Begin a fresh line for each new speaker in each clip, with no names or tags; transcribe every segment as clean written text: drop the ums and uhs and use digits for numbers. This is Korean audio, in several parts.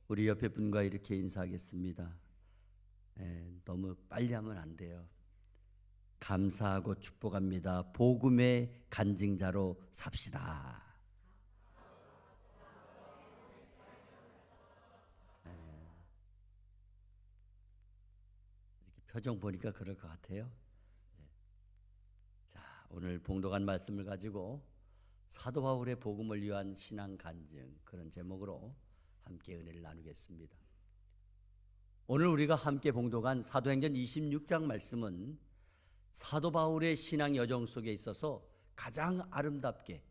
우리 옆에 분과 이렇게 인사하겠습니다. 너무 빨리 하면 안 돼요. 감사하고 축복합니다. 복음의 간증자로 삽시다. 이렇게 표정 보니까 그럴 것 같아요. 자, 오늘 봉독한 말씀을 가지고 사도 바울의 복음을 위한 신앙 간증, 그런 제목으로 함께 은혜를 나누겠습니다. 오늘 우리가 함께 봉독한 사도행전 26장 말씀은 사도 바울의 신앙 여정 속에 있어서 가장 아름답게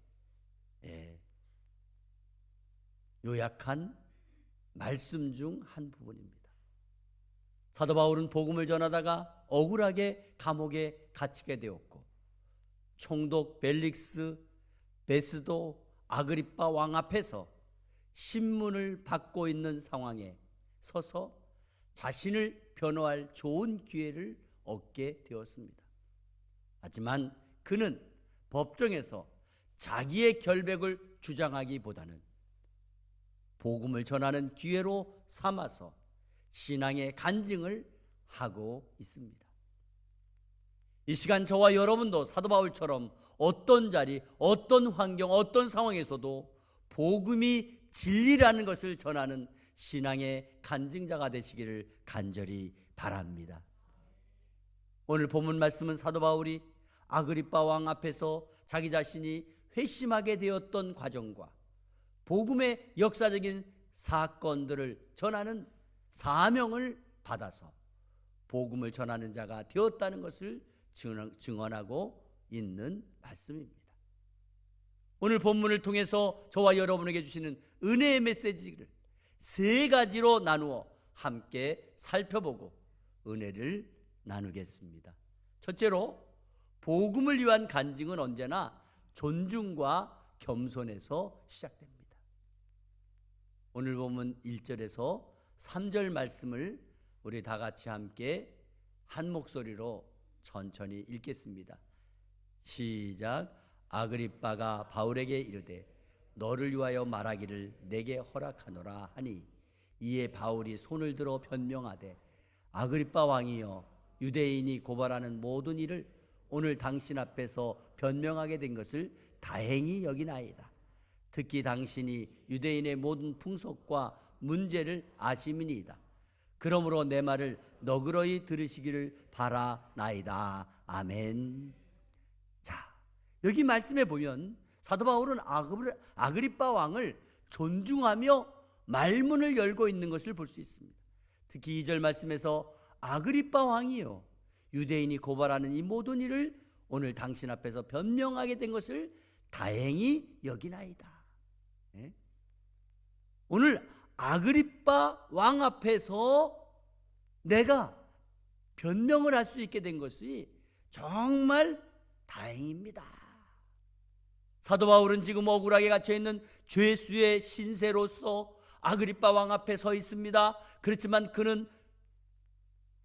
요약한 말씀 중 한 부분입니다. 사도 바울은 복음을 전하다가 억울하게 감옥에 갇히게 되었고, 총독 벨릭스 베스도 아그리빠 왕 앞에서 신문을 받고 있는 상황에 서서 자신을 변호할 좋은 기회를 얻게 되었습니다. 하지만 그는 법정에서 자기의 결백을 주장하기보다는 복음을 전하는 기회로 삼아서 신앙의 간증을 하고 있습니다. 이 시간 저와 여러분도 사도 바울처럼 어떤 자리, 어떤 환경, 어떤 상황에서도 복음이 진리라는 것을 전하는 신앙의 간증자가 되시기를 간절히 바랍니다. 오늘 본문 말씀은 사도 바울이 아그리빠 왕 앞에서 자기 자신이 회심하게 되었던 과정과 복음의 역사적인 사건들을 전하는 사명을 받아서 복음을 전하는 자가 되었다는 것을 증언하고 있는 말씀입니다. 오늘 본문을 통해서 저와 여러분에게 주시는 은혜의 메시지를 세 가지로 나누어 함께 살펴보고 은혜를 나누겠습니다. 첫째로, 복음을 위한 간증은 언제나 존중과 겸손에서 시작됩니다. 오늘 본문 1절에서 3절 말씀을 우리 다 같이 함께 한 목소리로 천천히 읽겠습니다. 시작. 아그리빠가 바울에게 이르되 너를 위하여 말하기를 내게 허락하노라 하니, 이에 바울이 손을 들어 변명하되 아그리빠 왕이여, 유대인이 고발하는 모든 일을 오늘 당신 앞에서 변명하게 된 것을 다행히 여기나이다. 특히 당신이 유대인의 모든 풍속과 문제를 아심이니이다. 그러므로 내 말을 너그러이 들으시기를 바라나이다. 아멘. 자, 여기 말씀에 보면 사도 바울은 아그리빠 왕을 존중하며 말문을 열고 있는 것을 볼 수 있습니다. 특히 2절 말씀에서 아그리빠 왕이요, 유대인이 고발하는 이 모든 일을 오늘 당신 앞에서 변명하게 된 것을 다행히 여기나이다. 오늘 아그리빠 왕 앞에서 내가 변명을 할 수 있게 된 것이 정말 다행입니다. 사도 바울은 지금 억울하게 갇혀있는 죄수의 신세로서 아그리빠 왕 앞에 서 있습니다. 그렇지만 그는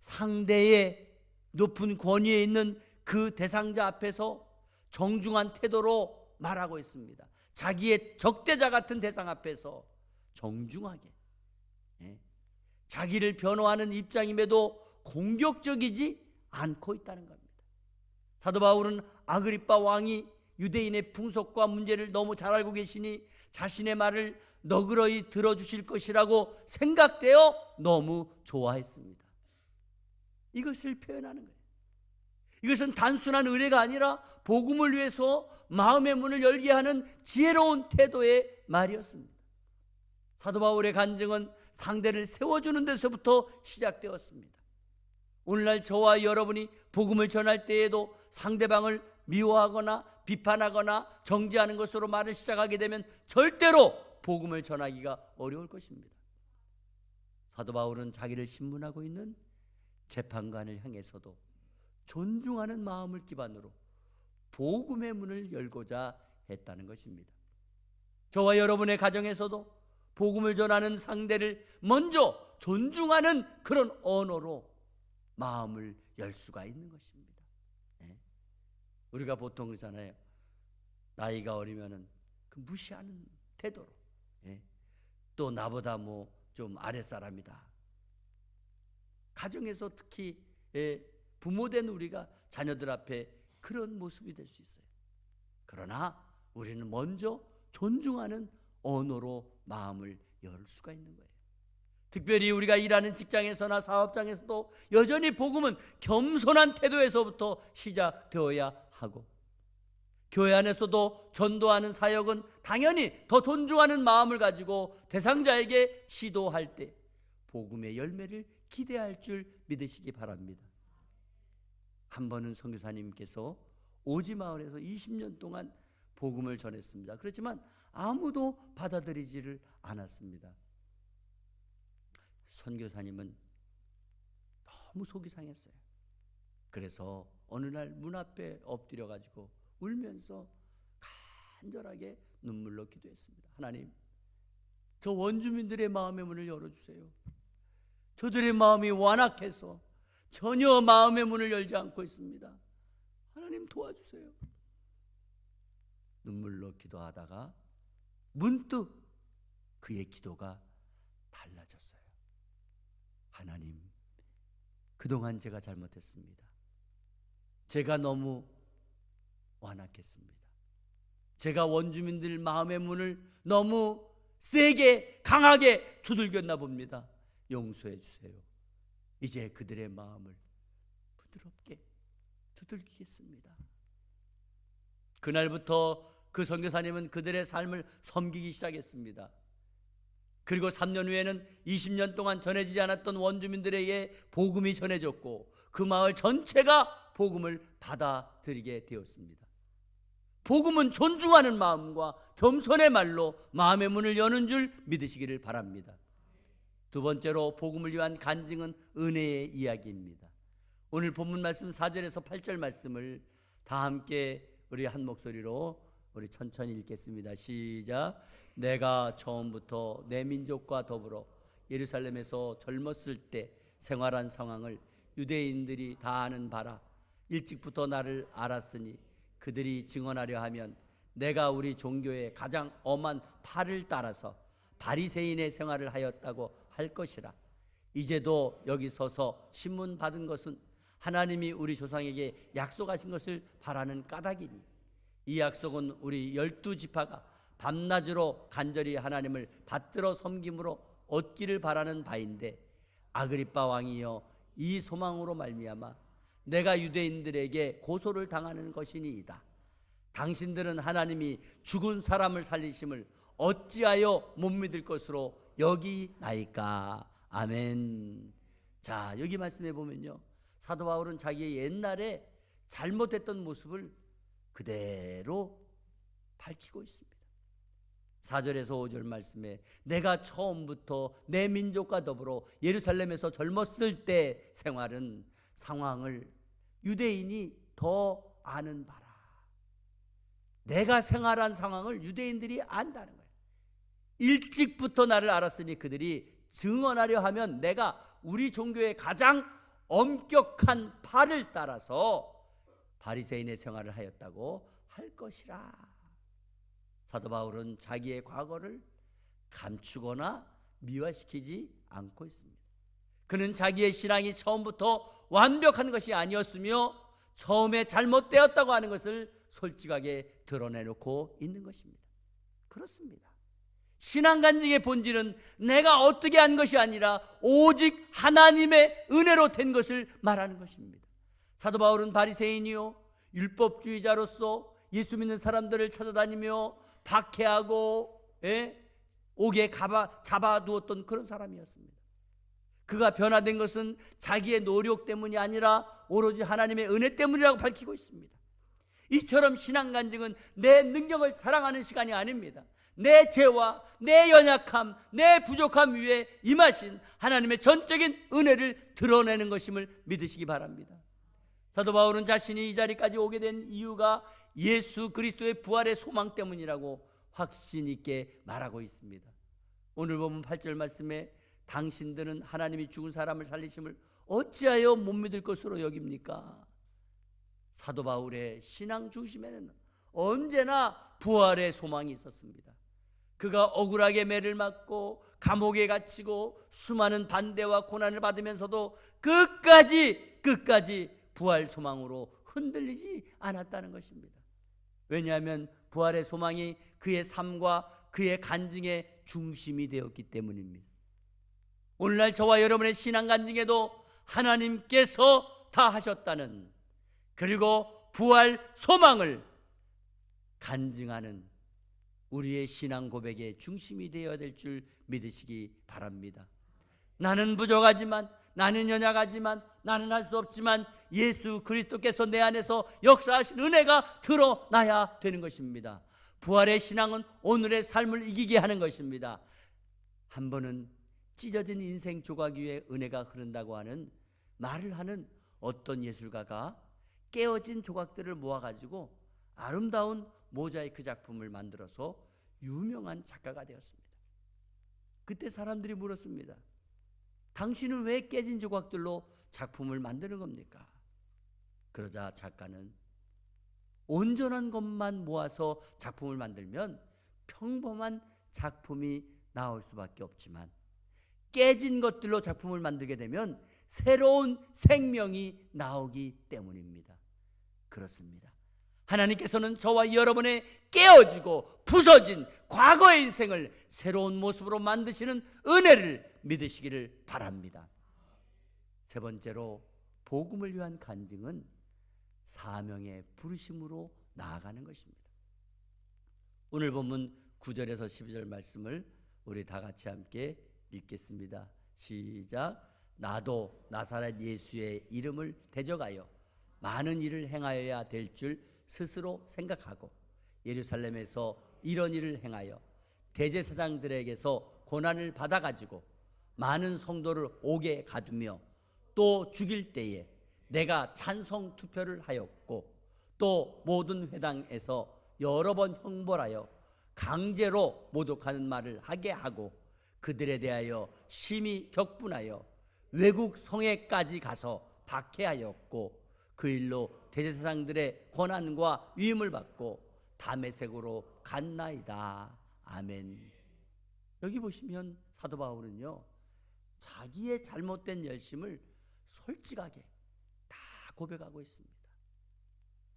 상대의 높은 권위에 있는 그 대상자 앞에서 정중한 태도로 말하고 있습니다. 자기의 적대자 같은 대상 앞에서 정중하게, 자기를 변호하는 입장임에도 공격적이지 않고 있다는 겁니다. 사도 바울은 아그리빠 왕이 유대인의 풍속과 문제를 너무 잘 알고 계시니 자신의 말을 너그러이 들어주실 것이라고 생각되어 너무 좋아했습니다. 이것을 표현하는 거예요. 이것은 단순한 의뢰가 아니라 복음을 위해서 마음의 문을 열게 하는 지혜로운 태도의 말이었습니다. 사도 바울의 간증은 상대를 세워주는 데서부터 시작되었습니다. 오늘날 저와 여러분이 복음을 전할 때에도 상대방을 미워하거나 비판하거나 정죄하는 것으로 말을 시작하게 되면 절대로 복음을 전하기가 어려울 것입니다. 사도 바울은 자기를 신문하고 있는 재판관을 향해서도 존중하는 마음을 기반으로 복음의 문을 열고자 했다는 것입니다. 저와 여러분의 가정에서도 복음을 전하는 상대를 먼저 존중하는 그런 언어로 마음을 열 수가 있는 것입니다. 우리가 보통 그러잖아요. 나이가 어리면은 그 무시하는 태도로, 또 나보다 뭐 좀 아랫사람이다. 가정에서 특히 부모된 우리가 자녀들 앞에 그런 모습이 될 수 있어요. 그러나 우리는 먼저 존중하는 언어로 마음을 열 수가 있는 거예요. 특별히 우리가 일하는 직장에서나 사업장에서도 여전히 복음은 겸손한 태도에서부터 시작되어야 하고, 교회 안에서도 전도하는 사역은 당연히 더 존중하는 마음을 가지고 대상자에게 시도할 때 복음의 열매를 기대할 줄 믿으시기 바랍니다. 한 번은 선교사님께서 오지마을에서 20년 동안 복음을 전했습니다. 그렇지만 아무도 받아들이지를 않았습니다. 선교사님은 너무 속이 상했어요. 그래서 어느 날 문 앞에 엎드려 가지고 울면서 간절하게 눈물로 기도했습니다. 하나님, 저 원주민들의 마음의 문을 열어주세요. 저들의 마음이 완악해서 전혀 마음의 문을 열지 않고 있습니다. 하나님 도와주세요. 눈물로 기도하다가 문득 그의 기도가 달라졌어요. 하나님, 그동안 제가 잘못했습니다. 제가 너무 완악했습니다. 제가 원주민들 마음의 문을 너무 세게 강하게 두들겼나 봅니다. 용서해 주세요. 이제 그들의 마음을 부드럽게 두들기겠습니다. 그날부터 그 선교사님은 그들의 삶을 섬기기 시작했습니다. 그리고 3년 후에는 20년 동안 전해지지 않았던 원주민들에게 복음이 전해졌고 그 마을 전체가 복음을 받아들이게 되었습니다. 복음은 존중하는 마음과 겸손의 말로 마음의 문을 여는 줄 믿으시기를 바랍니다. 두 번째로 복음을 위한 간증은 은혜의 이야기입니다. 오늘 본문 말씀 4절에서 8절 말씀을 다 함께 우리 한 목소리로 우리 천천히 읽겠습니다. 시작. 내가 처음부터 내 민족과 더불어 예루살렘에서 젊었을 때 생활한 상황을 유대인들이 다 아는 바라. 일찍부터 나를 알았으니 그들이 증언하려 하면 내가 우리 종교의 가장 엄한 팔을 따라서 바리새인의 생활을 하였다고 할 것이라. 이제도 여기 서서 신문 받은 것은 하나님이 우리 조상에게 약속하신 것을 바라는 까닭이니 이 약속은 우리 12지파가 밤낮으로 간절히 하나님을 받들어 섬김으로 얻기를 바라는 바인데, 아그리빠 왕이여, 이 소망으로 말미암아 내가 유대인들에게 고소를 당하는 것이니이다. 당신들은 하나님이 죽은 사람을 살리심을 어찌하여 못 믿을 것으로 여기나이까. 아멘. 자, 여기 말씀해 보면요, 사도 바울은 자기의 옛날에 잘못했던 모습을 그대로 밝히고 있습니다. 4절에서 5절 말씀에 내가 처음부터 내 민족과 더불어 예루살렘에서 젊었을 때 생활은 상황을 유대인이 더 아는 바라. 내가 생활한 상황을 유대인들이 안다는 거예요. 일찍부터 나를 알았으니 그들이 증언하려 하면 내가 우리 종교의 가장 엄격한 팔을 따라서 바리새인의 생활을 하였다고 할 것이라. 사도 바울은 자기의 과거를 감추거나 미화시키지 않고 있습니다. 그는 자기의 신앙이 처음부터 완벽한 것이 아니었으며 처음에 잘못되었다고 하는 것을 솔직하게 드러내놓고 있는 것입니다. 그렇습니다. 신앙 간증의 본질은 내가 어떻게 한 것이 아니라 오직 하나님의 은혜로 된 것을 말하는 것입니다. 사도 바울은 바리새인이요, 율법주의자로서 예수 믿는 사람들을 찾아다니며 박해하고 옥에 잡아두었던 그런 사람이었습니다. 그가 변화된 것은 자기의 노력 때문이 아니라 오로지 하나님의 은혜 때문이라고 밝히고 있습니다. 이처럼 신앙 간증은 내 능력을 자랑하는 시간이 아닙니다. 내 죄와 내 연약함, 내 부족함 위에 임하신 하나님의 전적인 은혜를 드러내는 것임을 믿으시기 바랍니다. 사도 바울은 자신이 이 자리까지 오게 된 이유가 예수 그리스도의 부활의 소망 때문이라고 확신 있게 말하고 있습니다. 오늘 보면 8절 말씀에 당신들은 하나님이 죽은 사람을 살리심을 어찌하여 못 믿을 것으로 여깁니까? 사도 바울의 신앙 중심에는 언제나 부활의 소망이 있었습니다. 그가 억울하게 매를 맞고 감옥에 갇히고 수많은 반대와 고난을 받으면서도 끝까지 부활 소망으로 흔들리지 않았다는 것입니다. 왜냐하면 부활의 소망이 그의 삶과 그의 간증의 중심이 되었기 때문입니다. 오늘날 저와 여러분의 신앙 간증에도 하나님께서 다 하셨다는, 그리고 부활 소망을 간증하는 우리의 신앙 고백의 중심이 되어야 될 줄 믿으시기 바랍니다. 나는 부족하지만, 나는 연약하지만, 나는 할 수 없지만 예수 그리스도께서 내 안에서 역사하신 은혜가 드러나야 되는 것입니다. 부활의 신앙은 오늘의 삶을 이기게 하는 것입니다. 한 번은 찢어진 인생 조각 위에 은혜가 흐른다고 하는 말을 하는 어떤 예술가가 깨어진 조각들을 모아가지고 아름다운 모자이크 작품을 만들어서 유명한 작가가 되었습니다. 그때 사람들이 물었습니다. 당신은 왜 깨진 조각들로 작품을 만드는 겁니까? 그러자 작가는 온전한 것만 모아서 작품을 만들면 평범한 작품이 나올 수밖에 없지만, 깨진 것들로 작품을 만들게 되면 새로운 생명이 나오기 때문입니다. 그렇습니다. 하나님께서는 저와 여러분의 깨어지고 부서진 과거의 인생을 새로운 모습으로 만드시는 은혜를 믿으시기를 바랍니다. 세 번째로, 복음을 위한 간증은 사명의 부르심으로 나아가는 것입니다. 오늘 본문 9절에서 12절 말씀을 우리 다 같이 함께 읽겠습니다. 시작. 나도 나사렛 예수의 이름을 대적하여 많은 일을 행하여야 될 줄 스스로 생각하고 예루살렘에서 이런 일을 행하여 대제사장들에게서 고난을 받아가지고 많은 성도를 옥에 가두며 또 죽일 때에 내가 찬성 투표를 하였고 또 모든 회당에서 여러 번 형벌하여 강제로 모독하는 말을 하게 하고 그들에 대하여 심히 격분하여 외국 성에까지 가서 박해하였고 그 일로 대제사장들의 권한과 위임을 받고 다메섹으로 갔나이다. 아멘. 여기 보시면 사도 바울은요, 자기의 잘못된 열심을 솔직하게 다 고백하고 있습니다.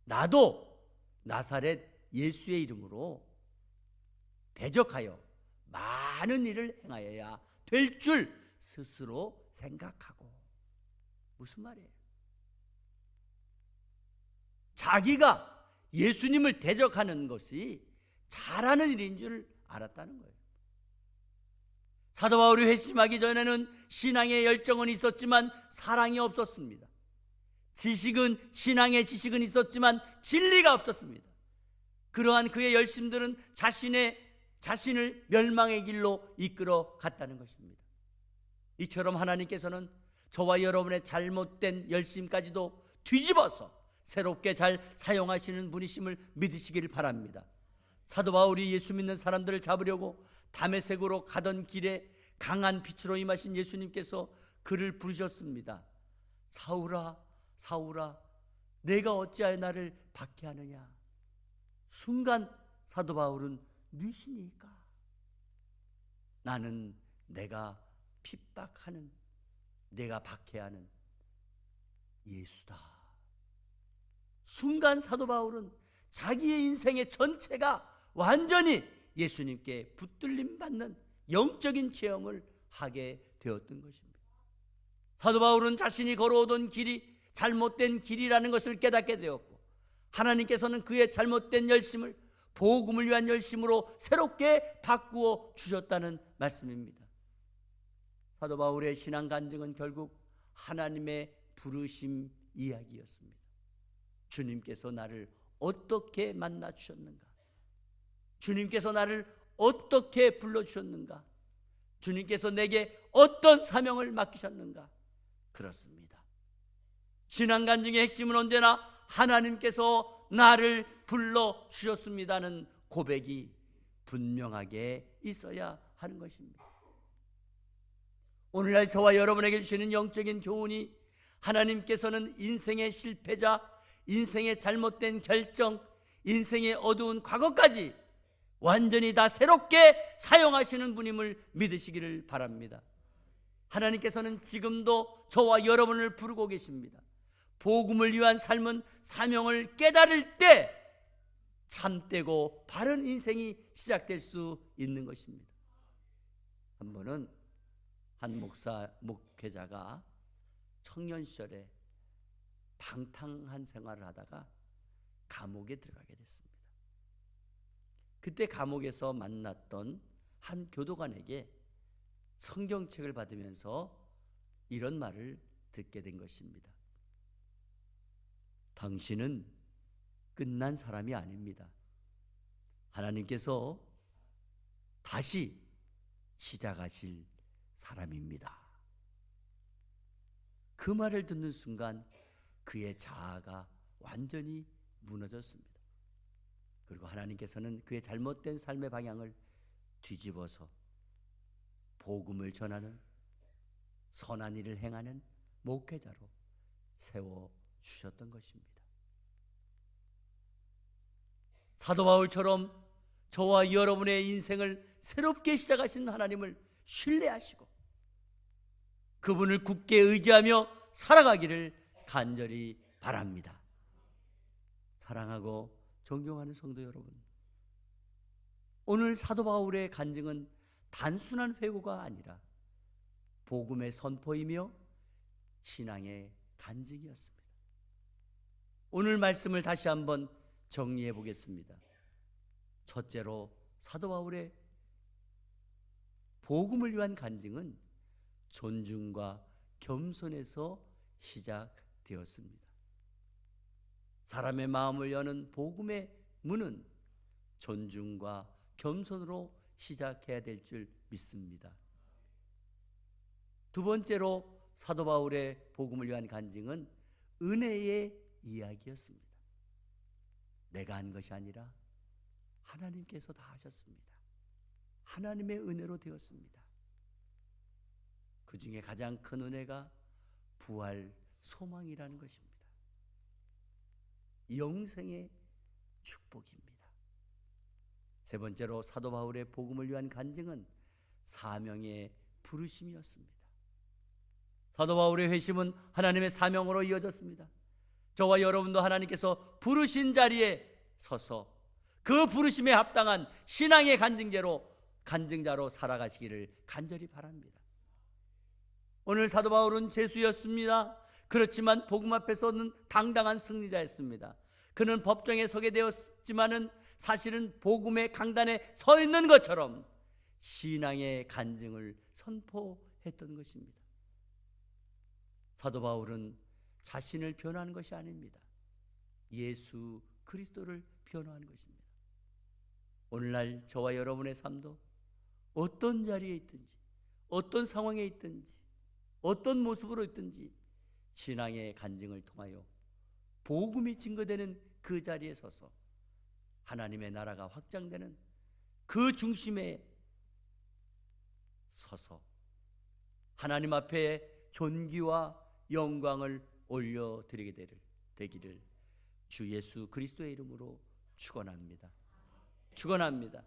나도 나사렛 예수의 이름으로 대적하여 많은 일을 행하여야 될 줄 스스로 생각하고. 무슨 말이에요? 자기가 예수님을 대적하는 것이 잘하는 일인 줄 알았다는 거예요. 사도 바울이 회심하기 전에는 신앙의 열정은 있었지만 사랑이 없었습니다. 신앙의 지식은 있었지만 진리가 없었습니다. 그러한 그의 열심들은 자신을 멸망의 길로 이끌어 갔다는 것입니다. 이처럼 하나님께서는 저와 여러분의 잘못된 열심까지도 뒤집어서 새롭게 잘 사용하시는 분이심을 믿으시기를 바랍니다. 사도 바울이 예수 믿는 사람들을 잡으려고 다메섹으로 가던 길에 강한 빛으로 임하신 예수님께서 그를 부르셨습니다. 사울아, 사울아, 내가 어찌하여 나를 박해하느냐? 순간 사도 바울은 누구시니까? 나는 내가 핍박하는, 내가 박해하는 예수다. 순간 사도 바울은 자기의 인생의 전체가 완전히 예수님께 붙들림 받는 영적인 체험을 하게 되었던 것입니다. 사도 바울은 자신이 걸어오던 길이 잘못된 길이라는 것을 깨닫게 되었고, 하나님께서는 그의 잘못된 열심을 복음을 위한 열심으로 새롭게 바꾸어 주셨다는 말씀입니다. 사도 바울의 신앙 간증은 결국 하나님의 부르심 이야기였습니다. 주님께서 나를 어떻게 만나 주셨는가? 주님께서 나를 어떻게 불러주셨는가? 주님께서 내게 어떤 사명을 맡기셨는가? 그렇습니다. 신앙 간증의 핵심은 언제나 하나님께서 나를 불러주셨습니다는 고백이 분명하게 있어야 하는 것입니다. 오늘날 저와 여러분에게 주시는 영적인 교훈이, 하나님께서는 인생의 실패자, 인생의 잘못된 결정, 인생의 어두운 과거까지 완전히 다 새롭게 사용하시는 분임을 믿으시기를 바랍니다. 하나님께서는 지금도 저와 여러분을 부르고 계십니다. 복음을 위한 삶은 사명을 깨달을 때 참되고 바른 인생이 시작될 수 있는 것입니다. 한 번은 한 목회자가 청년 시절에 방탕한 생활을 하다가 감옥에 들어가게 됐습니다. 그때 감옥에서 만났던 한 교도관에게 성경책을 받으면서 이런 말을 듣게 된 것입니다. 당신은 끝난 사람이 아닙니다. 하나님께서 다시 시작하실 사람입니다. 그 말을 듣는 순간 그의 자아가 완전히 무너졌습니다. 그리고 하나님께서는 그의 잘못된 삶의 방향을 뒤집어서 복음을 전하는 선한 일을 행하는 목회자로 세워주셨던 것입니다. 사도 바울처럼 저와 여러분의 인생을 새롭게 시작하신 하나님을 신뢰하시고 그분을 굳게 의지하며 살아가기를 간절히 바랍니다. 사랑하고 존경하는 성도 여러분, 오늘 사도 바울의 간증은 단순한 회고가 아니라 복음의 선포이며 신앙의 간증이었습니다. 오늘 말씀을 다시 한번 정리해 보겠습니다. 첫째로 사도 바울의 복음을 위한 간증은 존중과 겸손에서 시작되었습니다. 사람의 마음을 여는 복음의 문은 존중과 겸손으로 시작해야 될 줄 믿습니다. 두 번째로 사도 바울의 복음을 위한 간증은 은혜의 이야기였습니다. 내가 한 것이 아니라 하나님께서 다 하셨습니다. 하나님의 은혜로 되었습니다. 그 중에 가장 큰 은혜가 부활 소망이라는 것입니다. 영생의 축복입니다. 세 번째로 사도 바울의 복음을 위한 간증은 사명의 부르심이었습니다. 사도 바울의 회심은 하나님의 사명으로 이어졌습니다. 저와 여러분도 하나님께서 부르신 자리에 서서 그 부르심에 합당한 신앙의 간증자로 살아가시기를 간절히 바랍니다. 오늘 사도 바울은 죄수였습니다. 그렇지만 복음 앞에서는 당당한 승리자였습니다. 그는 법정에 서게 되었지만은 사실은 복음의 강단에 서 있는 것처럼 신앙의 간증을 선포했던 것입니다. 사도 바울은 자신을 변호하는 것이 아닙니다. 예수 그리스도를 변호하는 것입니다. 오늘날 저와 여러분의 삶도 어떤 자리에 있든지, 어떤 상황에 있든지, 어떤 모습으로 있든지 신앙의 간증을 통하여 복음이 증거되는 그 자리에 서서 하나님의 나라가 확장되는 그 중심에 서서 하나님 앞에 존귀와 영광을 올려드리게 되기를 주 예수 그리스도의 이름으로 축원합니다. 축원합니다.